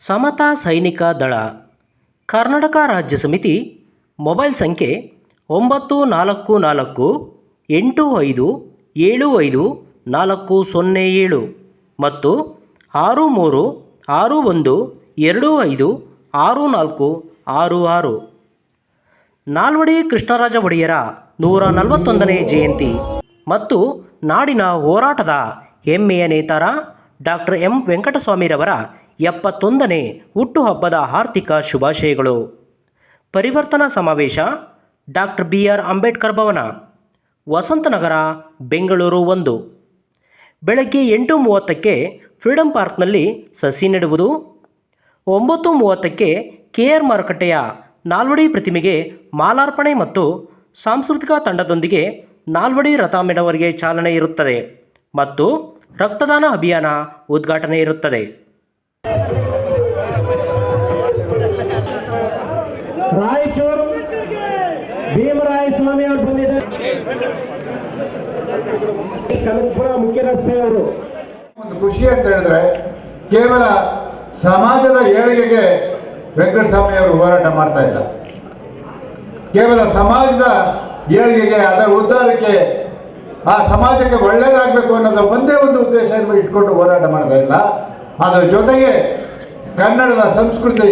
ಸಮತಾ ಸೈನಿಕ ದಳ ಕರ್ನಾಟಕ ರಾಜ್ಯ ಸಮಿತಿ ಮೊಬೈಲ್ ಸಂಖ್ಯೆ 9485757407 ಮತ್ತು 6361256466. ನಾಲ್ವಡಿ ಕೃಷ್ಣರಾಜ ಒಡೆಯರ 141ನೇ ಜಯಂತಿ ಮತ್ತು ನಾಡಿನ ಹೋರಾಟದ ಹೆಮ್ಮೆಯ ನೇತಾರ ಡಾಕ್ಟರ್ ಎಂ ವೆಂಕಟಸ್ವಾಮಿರವರ 71ನೇ ಹುಟ್ಟುಹಬ್ಬದ ಆರ್ಥಿಕ ಶುಭಾಶಯಗಳು. ಪರಿವರ್ತನಾ ಸಮಾವೇಶ ಡಾಕ್ಟರ್ BR ಅಂಬೇಡ್ಕರ್ ಭವನ, ವಸಂತನಗರ, ಬೆಂಗಳೂರು 1. ಬೆಳಗ್ಗೆ 8:30ಕ್ಕೆ ಫ್ರೀಡಂ ಪಾರ್ಕ್ನಲ್ಲಿ ಸಸಿ ನೆಡುವುದು. 9:30ಕ್ಕೆ KR ಮಾರುಕಟ್ಟೆಯ ನಾಲ್ವಡಿ ಪ್ರತಿಮೆಗೆ ಮಾಲಾರ್ಪಣೆ ಮತ್ತು ಸಾಂಸ್ಕೃತಿಕ ತಂಡದೊಂದಿಗೆ ನಾಲ್ವಡಿ ರಥ ಮೆರವಣಿಗೆ ಚಾಲನೆ ಇರುತ್ತದೆ ಮತ್ತು ರಕ್ತದಾನ ಅಭಿಯಾನ ಉದ್ಘಾಟನೆ ಇರುತ್ತದೆ. ರಾಯಚೂರು ಭೀಮರಾಯ ಸ್ವಾಮಿ ಅವರು ಬಂದಿದ್ದಾರೆ. ಕನಕಪುರ ಮುಖ್ಯ ರಸ್ತೆ ಅವರು. ಒಂದು ಖುಷಿ ಅಂತ ಹೇಳಿದ್ರೆ ಕೇವಲ ಸಮಾಜದ ಏಳಿಗೆಗೆ ವೆಂಕಟಸ್ವಾಮಿ ಅವರು ಹೋರಾಟ ಮಾಡ್ತಾ ಇಲ್ಲ, ಕೇವಲ ಸಮಾಜದ ಏಳಿಗೆಗೆ, ಅದರ ಉದ್ಧಾರಕ್ಕೆ, ಆ ಸಮಾಜಕ್ಕೆ ಒಳ್ಳೆಯದಾಗಬೇಕು ಅನ್ನೋದು ಒಂದೇ ಒಂದು ಉದ್ದೇಶ ಇಟ್ಕೊಂಡು ಹೋರಾಟ ಮಾಡ್ತಾ ಇಲ್ಲ. ಅದರ ಜೊತೆಗೆ ಕನ್ನಡದ ಸಂಸ್ಕೃತಿ,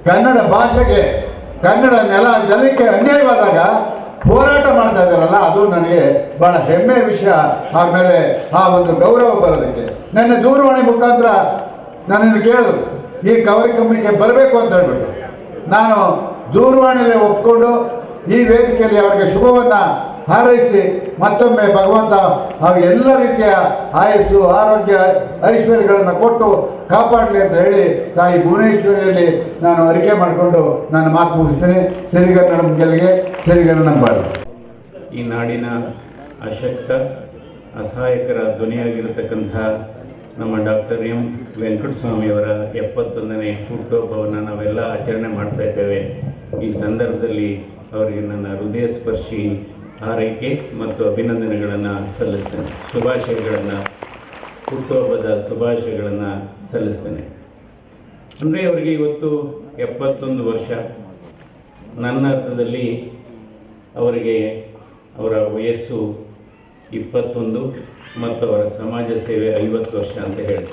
ಕನ್ನಡ ಭಾಷೆಗೆ, ಕನ್ನಡ ನೆಲ ಜನಕ್ಕೆ ಅನ್ಯಾಯವಾದಾಗ ಹೋರಾಟ ಮಾಡ್ತಾ ಇದ್ದಾರಲ್ಲ, ಅದು ನನಗೆ ಬಹಳ ಹೆಮ್ಮೆಯ ವಿಷಯ. ಆಮೇಲೆ ಆ ಒಂದು ಗೌರವ ಬರೋದಕ್ಕೆ ನನ್ನ ದೂರವಾಣಿ ಮುಖಾಂತರ ನನ್ನನ್ನು ಕೇಳಿದ್ರು ಈ ಕಾರ್ಯಕ್ರಮಕ್ಕೆ ಬರಬೇಕು ಅಂತ ಹೇಳ್ಬಿಟ್ಟು, ನಾನು ದೂರವಾಣಿಯಲ್ಲಿ ಒಪ್ಕೊಂಡು ಈ ವೇದಿಕೆಯಲ್ಲಿ ಅವರಿಗೆ ಶುಭವನ್ನು ಹಾರೈಸಿ ಮತ್ತೊಮ್ಮೆ ಭಗವಂತ ಎಲ್ಲ ರೀತಿಯ ಆಯಸ್ಸು, ಆರೋಗ್ಯ, ಐಶ್ವರ್ಯಗಳನ್ನು ಕೊಟ್ಟು ಕಾಪಾಡಲಿ ಅಂತ ಹೇಳಿ ತಾಯಿ ಭುವನೇಶ್ವರಿಯಲ್ಲಿ ನಾನು ಅರಿಕೆ ಮಾಡಿಕೊಂಡು ನನ್ನ ಮಾತು ಮುಗಿಸ್ತೇನೆ. ಸಿರಿಗನ್ನಡ ಗೆಲ್ಗೆ, ಸಿರಿಗನ್ನಡ ಬಾಳು. ಈ ನಾಡಿನ ಅಶಕ್ತ ಅಸಹಾಯಕರ ಧ್ವನಿಯಾಗಿರತಕ್ಕಂಥ ನಮ್ಮ ಡಾಕ್ಟರ್ ಎಂ ವೆಂಕಟಸ್ವಾಮಿಯವರ 71ನೇ ಹುಟ್ಟುಹಬ್ಬವನ್ನು ನಾವೆಲ್ಲ ಆಚರಣೆ ಮಾಡ್ತಾ ಇದ್ದೇವೆ. ಈ ಸಂದರ್ಭದಲ್ಲಿ ಅವರಿಗೆ ನನ್ನ ಹೃದಯ ಸ್ಪರ್ಶಿ ಹಾರೈಕೆ ಮತ್ತು ಅಭಿನಂದನೆಗಳನ್ನು ಸಲ್ಲಿಸ್ತೇನೆ. ಹುಟ್ಟುಹಬ್ಬದ ಶುಭಾಶಯಗಳನ್ನು ಸಲ್ಲಿಸ್ತೇನೆ. ಅಂದರೆ ಅವರಿಗೆ ಇವತ್ತು 71 ವರ್ಷ. ನನ್ನ ಅರ್ಥದಲ್ಲಿ ಅವರಿಗೆ ಅವರ ವಯಸ್ಸು 21 ಮತ್ತು ಅವರ ಸಮಾಜ ಸೇವೆ 50 ವರ್ಷ ಅಂತ ಹೇಳಿ